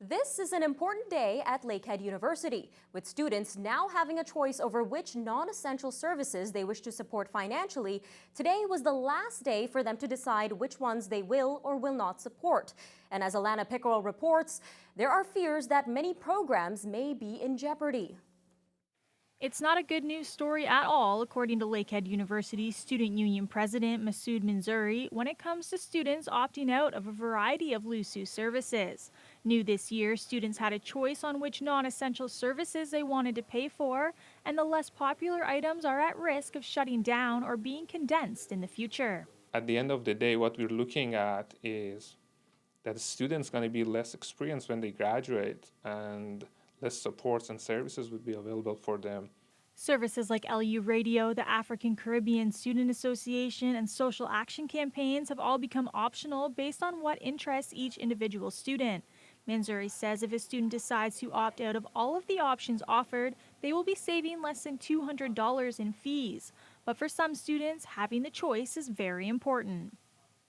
This is an important day at Lakehead University, with students now having a choice over which non-essential services they wish to support financially. Today was the last day for them to decide which ones they will or will not support. And as Alana Pickerel reports, there are fears that many programs may be in jeopardy. It's not a good news story at all, according to Lakehead University Student Union President Masood Manzouri, when it comes to students opting out of a variety of LUSU services. New this year, students had a choice on which non-essential services they wanted to pay for, and the less popular items are at risk of shutting down or being condensed in the future. At the end of the day, what we're looking at is that the student's going to be less experienced when they graduate, and less supports and services would be available for them. Services like LU Radio, the African Caribbean Student Association, and social action campaigns have all become optional based on what interests each individual student. Manzouri says if a student decides to opt out of all of the options offered, they will be saving less than $200 in fees. But for some students, having the choice is very important.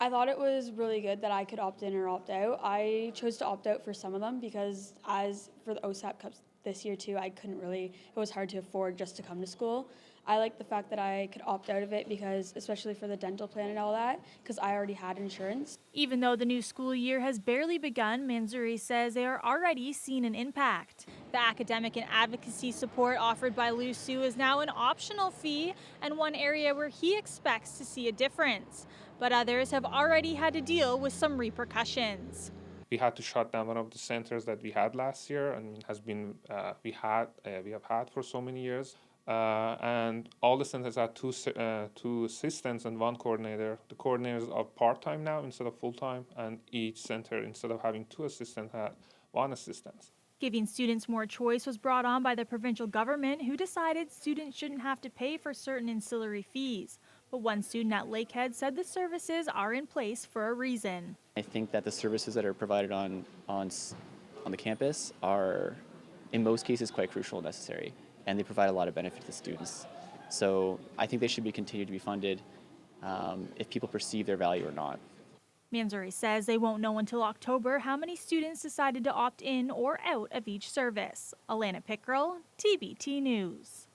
I thought it was really good that I could opt in or opt out. I chose to opt out for some of them because as for the OSAP Cups this year too, it was hard to afford just to come to school. I like the fact that I could opt out of it because, especially for the dental plan and all that, because I already had insurance. Even though the new school year has barely begun, Manzouri says they are already seeing an impact. The academic and advocacy support offered by LUSU is now an optional fee and one area where he expects to see a difference. But others have already had to deal with some repercussions. We had to shut down one of the centers that we had last year, and we have had for so many years. And all the centers had two assistants and one coordinator. The coordinators are part-time now instead of full-time, and each center, instead of having two assistants, had one assistant. Giving students more choice was brought on by the provincial government, who decided students shouldn't have to pay for certain ancillary fees. But one student at Lakehead said the services are in place for a reason. I think that the services that are provided on the campus are, in most cases, quite crucial and necessary, and they provide a lot of benefit to the students. So I think they should be continued to be funded if people perceive their value or not. Manzouri says they won't know until October how many students decided to opt in or out of each service. Alana Pickerel, TBT News.